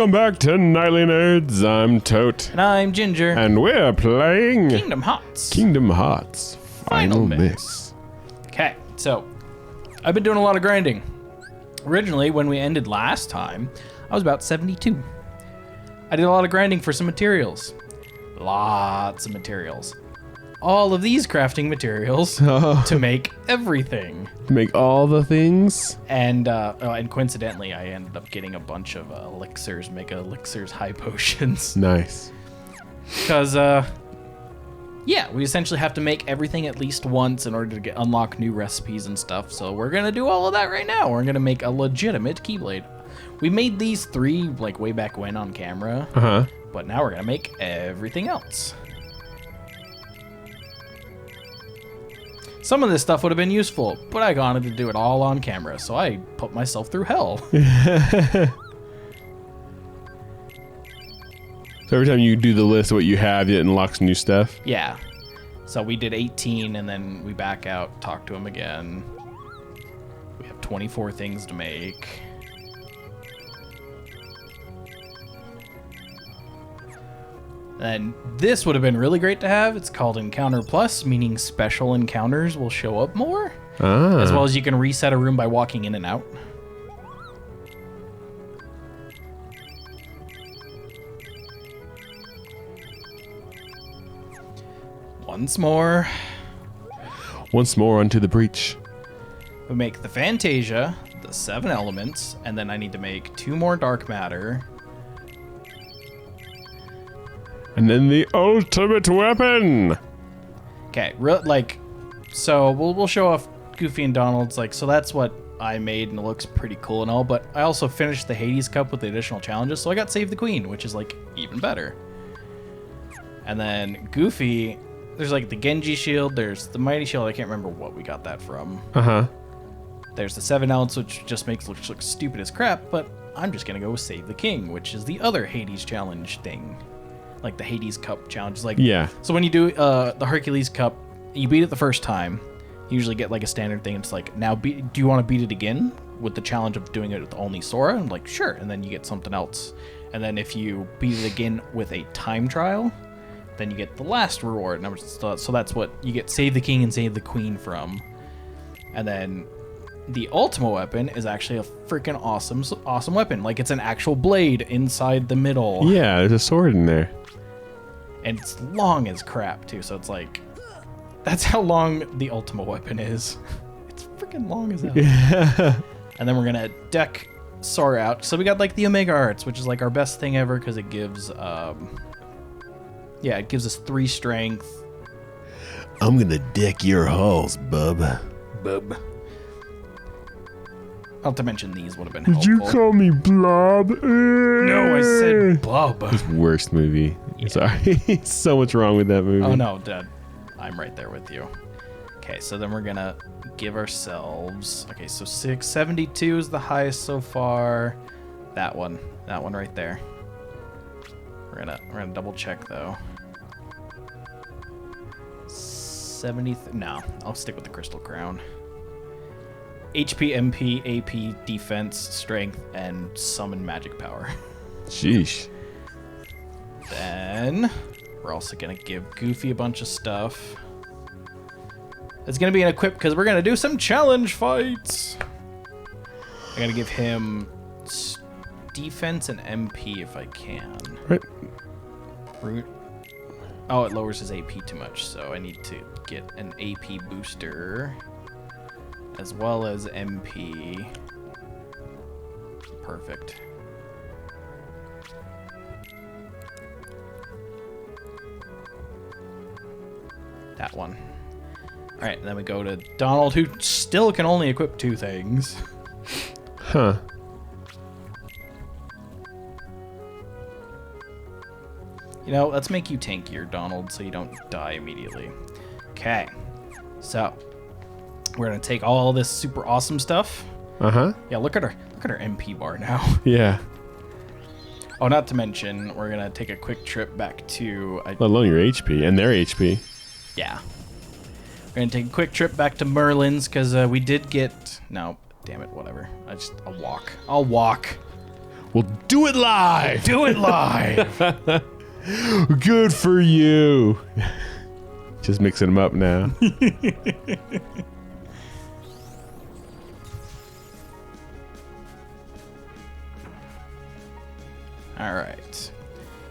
Welcome back to Nightly Nerds. I'm Tote. And I'm Ginger. And we're playing Kingdom Hearts. Kingdom Hearts Final Mix. Okay, so I've been doing a lot of grinding. Originally, when we ended last time, I was about 72. I did a lot of grinding for some materials. Lots of materials. All of these crafting materials to make everything. Make all the things. And coincidentally, I ended up getting a bunch of elixirs, mega elixirs, high potions. Nice. Because, yeah, we essentially have to make everything at least once in order to unlock new recipes and stuff. So we're going to do all of that right now. We're going to make a legitimate Keyblade. We made these three, like, way back when on camera. Uh-huh. But now we're going to make everything else. Some of this stuff would have been useful, but I wanted to do it all on camera, so I put myself through hell. So every time you do the list of what you have, it unlocks new stuff? Yeah. So we did 18, and then we back out, talk to him again. We have 24 things to make. And this would have been really great to have. It's called Encounter Plus, meaning special encounters will show up more. As well as you can reset a room by walking in and out. Once more onto the breach. we make the Fantasia, the 7 elements, and then I need to make 2 more dark matter. And then the ultimate weapon. Okay, so we'll show off Goofy and Donald's, so that's what I made, and it looks pretty cool and all, but I also finished the Hades Cup with the additional challenges, so I got Save the Queen, which is, even better. And then Goofy, there's, the Genji Shield, there's the Mighty Shield, I can't remember what we got that from. Uh-huh. There's the 7 ounce, which just makes it look stupid as crap, but I'm just gonna go with Save the King, which is the other Hades challenge thing. Like the Hades Cup challenge. Yeah. So when you do the Hercules Cup, you beat it the first time. You usually get a standard thing. It's now do you want to beat it again with the challenge of doing it with only Sora? I'm like, sure. And then you get something else. And then if you beat it again with a time trial, then you get the last reward. So that's what you get Save the King and Save the Queen from. And then the ultimate weapon is actually a freaking awesome weapon. It's an actual blade inside the middle. Yeah, there's a sword in there. And it's long as crap, too, so it's that's how long the ultimate weapon is. It's freaking long as hell. Yeah. And then we're gonna deck Sora out. So we got, the Omega Arts, which is, our best thing ever, because it gives, it gives us 3 strength. I'm gonna deck your halls, bub. Bub. Not to mention these would have been helpful. Did you call me Blob? No, I said Bub. It's worst movie. Yeah. Sorry. So much wrong with that movie. Oh, no, Dad. I'm right there with you. Okay, so then we're going to give ourselves... Okay, so 672 is the highest so far. That one right there. We're gonna double check, though. 70... No, I'll stick with the Crystal Crown. HP, MP, AP, defense, strength, and summon magic power. Sheesh. Then we're also gonna give Goofy a bunch of stuff. It's gonna be an equip because we're gonna do some challenge fights. I'm gonna give him defense and MP if I can. Right. Root. Oh, it lowers his AP too much, so I need to get an AP booster. As well as MP. Perfect. That one. Alright, and then we go to Donald, who still can only equip 2 things. Huh. Let's make you tankier, Donald, so you don't die immediately. Okay. So, we're gonna take all this super awesome stuff. Uh-huh. Yeah, look at our MP bar now. Yeah. Oh, not to mention, we're gonna take a quick trip back to... Let alone your HP and their HP. Yeah. We're gonna take a quick trip back to Merlin's, because we did get... No, damn it, whatever. I'll walk. We'll do it live. Do it live. Good for you. Just mixing them up now. All right.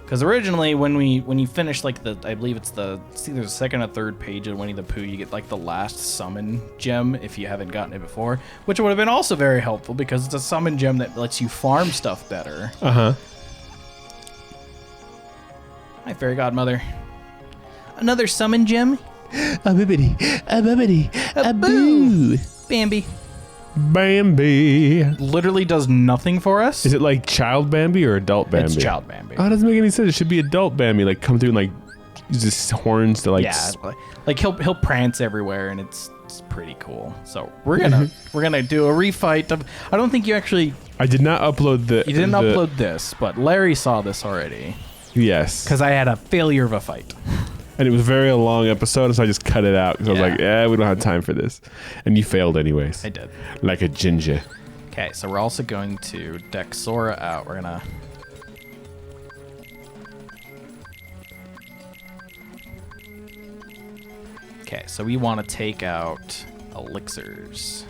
Because originally, when you finish like I believe it's either the second or third page of Winnie the Pooh, you get like the last summon gem if you haven't gotten it before, which would have been also very helpful because it's a summon gem that lets you farm stuff better. Hi, Fairy Godmother. Another summon gem? A bibbidi, a bibbidi, a boo. Bambi. Bambi. Literally does nothing for us. Is it like child Bambi or adult Bambi? It's child Bambi. Oh, it doesn't make any sense. It should be adult Bambi. Like come through and like use his horns to like. Yeah, like he'll prance everywhere and it's pretty cool. So we're gonna do a refight of. I don't think you actually. I did not upload the. You didn't upload this, but Larry saw this already. Yes. Because I had a failure of a fight. And it was a very long episode, so I just cut it out because I was like, "Yeah, we don't have time for this." And you failed anyways. I did. Like a ginger. Okay, so we're also going to deck Sora out. We're gonna. Okay, so we want to take out elixirs.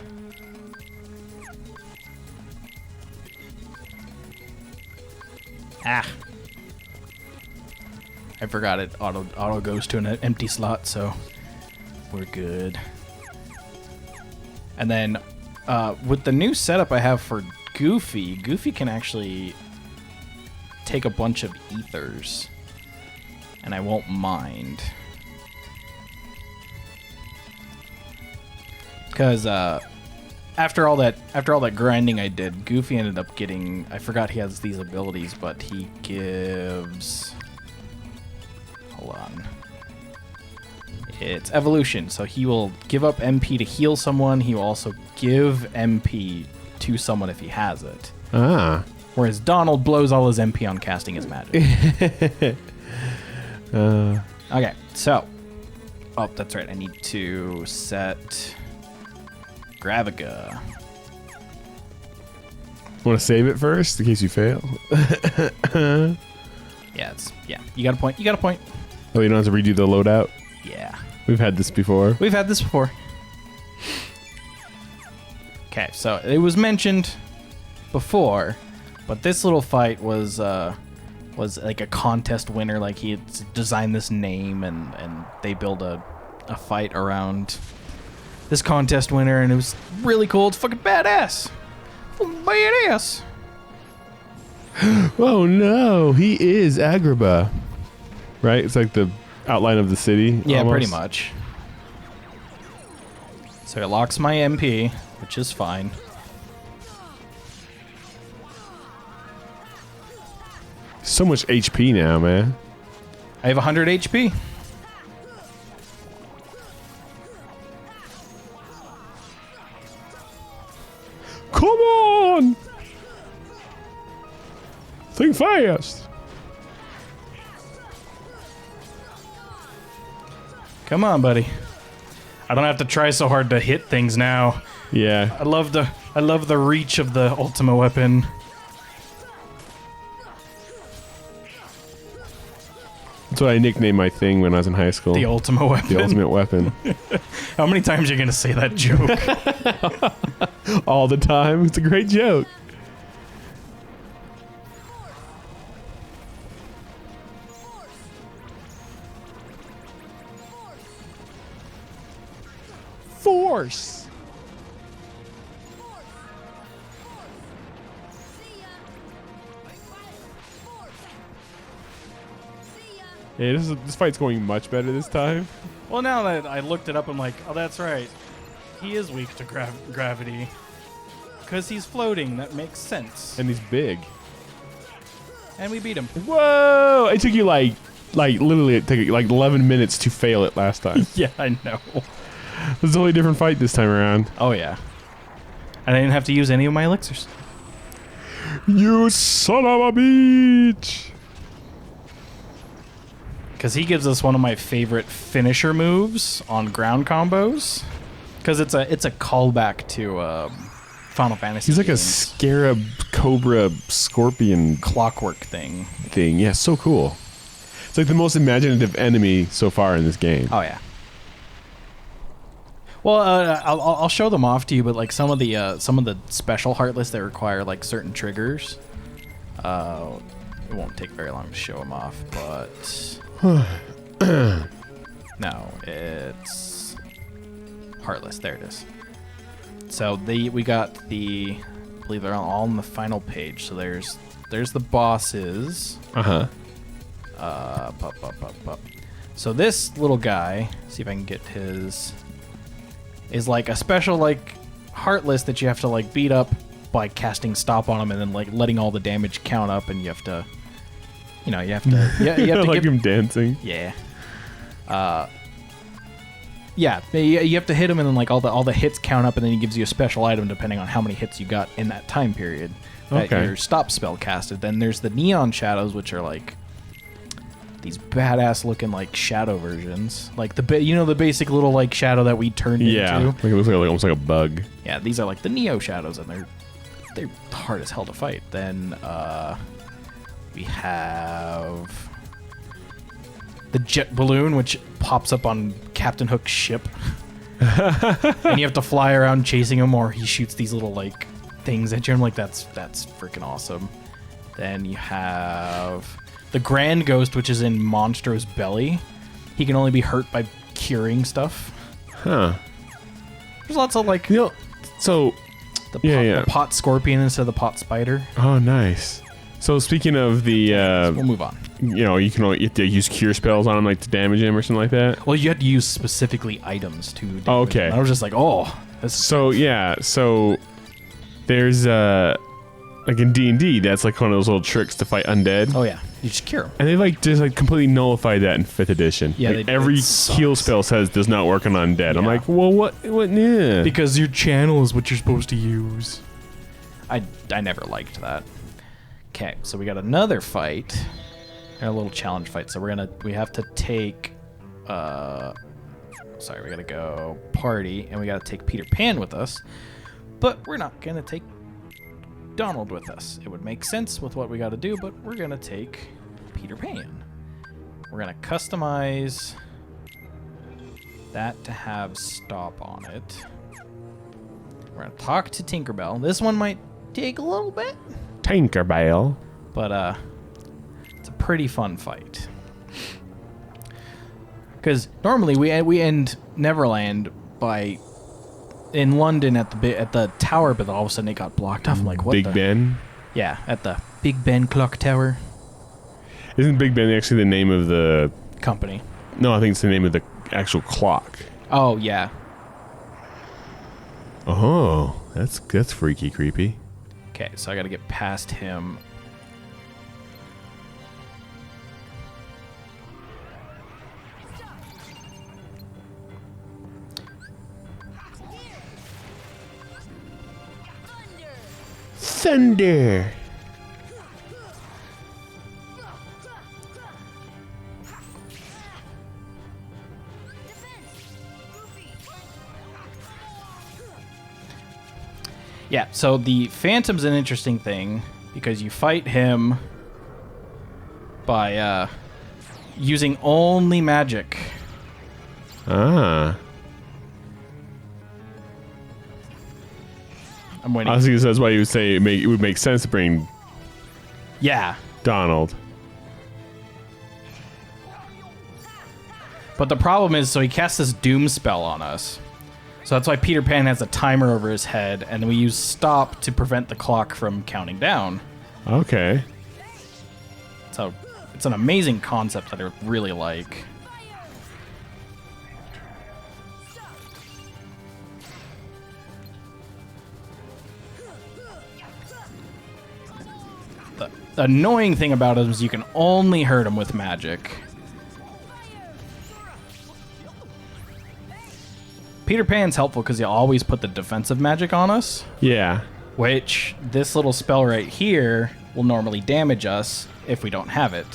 Ah. I forgot it auto goes to an empty slot, so we're good. And then with the new setup I have for Goofy can actually take a bunch of ethers, and I won't mind. Because after all that grinding I did, Goofy ended up getting, I forgot he has these abilities, but he gives. Hold on. It's evolution, so he will give up MP to heal someone. He will also give MP to someone if he has it. Ah. Whereas Donald blows all his MP on casting his magic. Okay, so. Oh, that's right. I need to set Agrabah. Want to save it first in case you fail? Yeah, you got a point. You got a point. Oh, you don't have to redo the loadout? Yeah. We've had this before. We've had this before. Okay, so it was mentioned before, but this little fight was like a contest winner. Like he had designed this name, and they build a fight around this contest winner, and it was really cool. It's fucking badass. Badass. Oh no, he is Agrabah. Right? It's like the outline of the city. Yeah, almost. pretty much. So it locks my MP, which is fine. So much HP now, man. I have 100 HP. Come on! Think fast. Come on, buddy. I don't have to try so hard to hit things now. Yeah. I love the reach of the Ultima weapon. That's what I nicknamed my thing when I was in high school. The Ultima weapon. The ultimate weapon. How many times are you gonna say that joke? All the time. It's a great joke. Force. Yeah, this fight's going much better this time. Well, now that I looked it up, I'm like, oh, that's right. He is weak to gravity. Because he's floating. That makes sense. And he's big. And we beat him. Whoa! It took you like literally it took you like 11 minutes to fail it last time. Yeah, I know. This is a totally different fight this time around. Oh, yeah. And I didn't have to use any of my elixirs. You son of a bitch! Because he gives us one of my favorite finisher moves on ground combos. Because it's a callback to Final Fantasy. He's like a games. scarab, cobra, scorpion Clockwork thing. Yeah, so cool. It's like the most imaginative enemy so far in this game. Oh yeah. Well, I'll show them off to you, but like some of the special Heartless that require like certain triggers. It won't take very long to show them off, but no, it's Heartless. There it is. So we got the, I believe they're all on the final page. So there's the bosses. Pup. So this little guy, see if I can get his, is like a special like Heartless that you have to like beat up by casting stop on him and then like letting all the damage count up, and you have to, you have to like him dancing. Yeah. Yeah, you have to hit him, and then like all the hits count up, and then he gives you a special item depending on how many hits you got in that time period that your stop spell casted. Then there's the neon shadows, which are like these badass looking like shadow versions, like the basic little like shadow that we turned into. Like it looks like almost like a bug. Yeah, these are like the neo shadows, and they're hard as hell to fight. Then we have the jet balloon, which pops up on Captain Hook's ship. And you have to fly around chasing him, or he shoots these little like things at you. I'm like, that's freaking awesome. Then you have the Grand Ghost, which is in Monstro's belly. He can only be hurt by curing stuff. Huh. There's lots of like so the pot scorpion instead of the pot spider. Oh, nice. So speaking of the We'll move on. you have to use cure spells on him, like to damage him or something like that. Well, you had to use specifically items to damage Okay. him. I was just like, So there's like in D&D, that's like one of those little tricks to fight undead. Oh yeah, you just cure them. And they like just like completely nullified that in 5th edition. Yeah, like, every heal spell says does not work on undead. Yeah. I'm like, well, what? Yeah. Because your channel is what you're supposed to use. I never liked that. Okay, so we got another fight, a little challenge fight. So we have to take, we gotta go party, and we gotta take Peter Pan with us, but we're not gonna take Donald with us. It would make sense with what we gotta do, but we're gonna take Peter Pan. We're gonna customize that to have stop on it. We're gonna talk to Tinkerbell. This one might take a little bit, Tinkerbell. but it's a pretty fun fight. Because normally we end Neverland by in London at the tower, but all of a sudden it got blocked off. I'm like, what? Big Ben. Yeah, at the Big Ben clock tower. Isn't Big Ben actually the name of the Company? No, I think it's the name of the actual clock. Oh yeah. Oh, that's freaky, creepy. Okay, so I gotta get past him. Thunder. Yeah, so the Phantom's an interesting thing because you fight him by using only magic. Ah. I'm waiting. I was thinking that's why you would say it would make sense to bring Yeah. Donald. But the problem is, so he casts this doom spell on us. So that's why Peter Pan has a timer over his head, and we use stop to prevent the clock from counting down. Okay. So it's an amazing concept that I really like. The annoying thing about him is you can only hurt him with magic. Peter Pan's helpful because he'll always put the defensive magic on us. Yeah. Which, this little spell right here will normally damage us if we don't have it.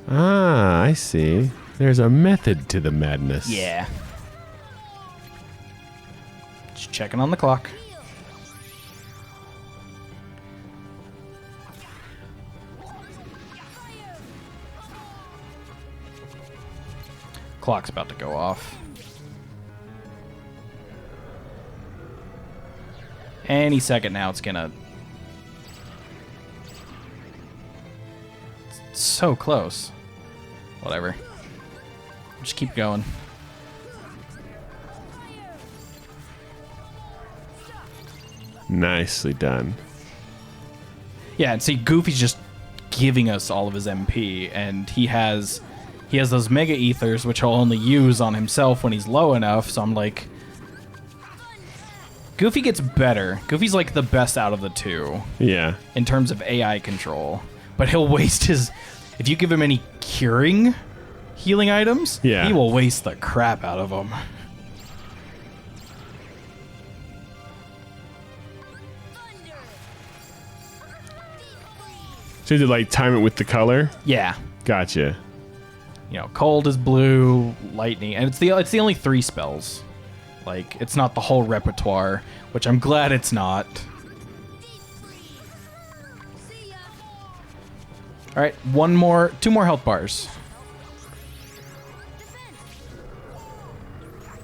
Ah, I see. There's a method to the madness. Yeah. Just checking on the clock. Clock's about to go off. Any second now, it's gonna... It's so close. Whatever. Just keep going. Nicely done. Yeah, and see, Goofy's just giving us all of his MP, and he has those mega ethers, which he'll only use on himself when he's low enough. So I'm like, Goofy gets better. Goofy's like the best out of the two. Yeah. In terms of AI control, but he'll waste his. If you give him any curing healing items, yeah, he will waste the crap out of them. So you like time it with the color? Yeah. Gotcha. You know, cold is blue, lightning, and it's the only 3 spells. Like, it's not the whole repertoire, which I'm glad it's not. All right, 2 more health bars.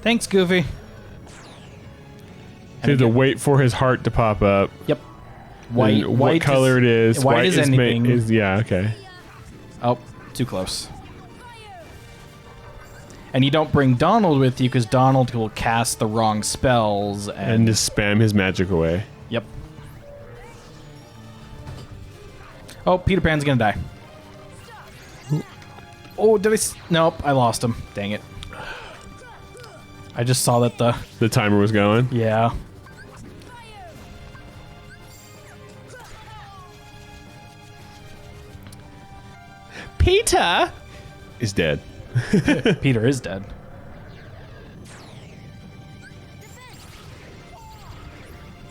Thanks, Goofy. You have to wait for his heart to pop up. Yep. White. What color it is? White is anything. Yeah. Okay. Oh, too close. And you don't bring Donald with you because Donald will cast the wrong spells and just spam his magic away. Yep. Oh, Peter Pan's gonna die. Oh, did I? Nope, I lost him. Dang it. I just saw that the timer was going. Yeah. Peter is dead. Peter is dead.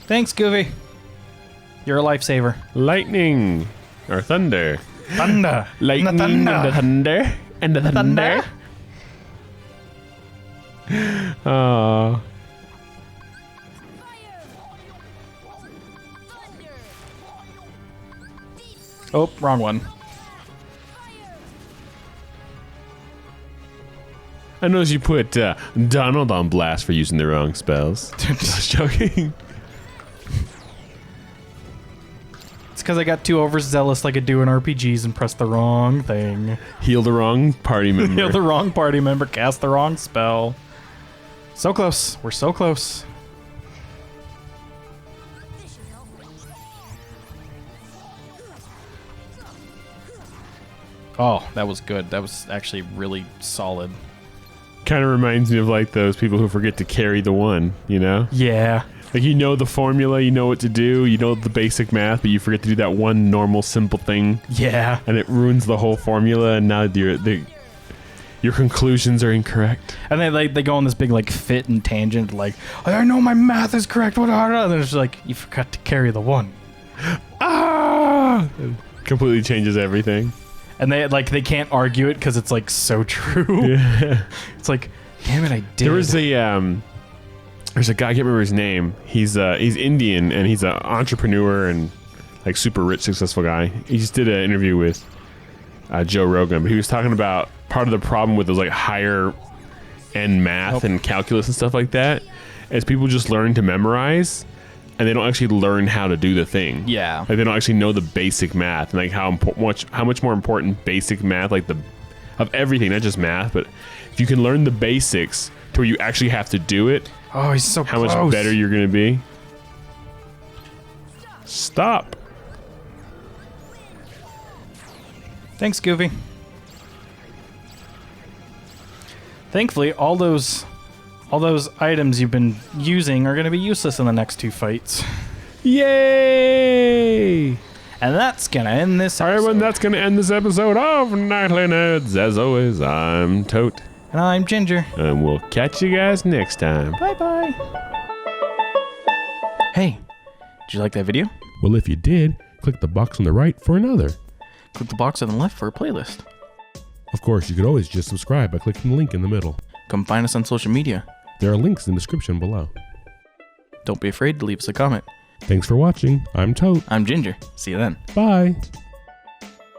Thanks, Goofy. You're a lifesaver. Lightning or thunder. Thunder. Lightning and the thunder. And the thunder. Oh. Oh, wrong one. I noticed you put Donald on blast for using the wrong spells. Just joking. It's because I got too overzealous like I do in RPGs and pressed the wrong thing. Heal the wrong party member. Heal the wrong party member, cast the wrong spell. So close. We're so close. Oh, that was good. That was actually really solid. Kind of reminds me of like those people who forget to carry the one, you know? Yeah. Like you know the formula, you know what to do, you know the basic math, but you forget to do that one normal simple thing. Yeah. And it ruins the whole formula, and now your conclusions are incorrect. And then they go on this big like fit and tangent, like, I know my math is correct. What? And it's like, you forgot to carry the one. Ah! It completely changes everything. And they can't argue it because it's like so true. Yeah. It's like, damn it, I did. There was there's a guy, I can't remember his name. He's Indian and he's an entrepreneur and like super rich, successful guy. He just did an interview with Joe Rogan, but he was talking about part of the problem with those like higher end math and calculus and stuff like that is people just learn to memorize and they don't actually learn how to do the thing. Yeah. Like they don't actually know the basic math and like how much more important basic math, like of everything, not just math, but if you can learn the basics to where you actually have to do it. Oh, he's so how close. much better you're gonna be. Stop. Thanks, Goofy. Thankfully, all those items you've been using are going to be useless in the next 2 fights. Yay! And that's going to end this episode. All right, everyone, that's going to end this episode of Nightly Nerds. As always, I'm Tote. And I'm Ginger. And we'll catch you guys next time. Bye-bye. Hey, did you like that video? Well, if you did, click the box on the right for another. Click the box on the left for a playlist. Of course, you could always just subscribe by clicking the link in the middle. Come find us on social media. There are links in the description below. Don't be afraid to leave us a comment. Thanks for watching. I'm Tote. I'm Ginger. See you then. Bye.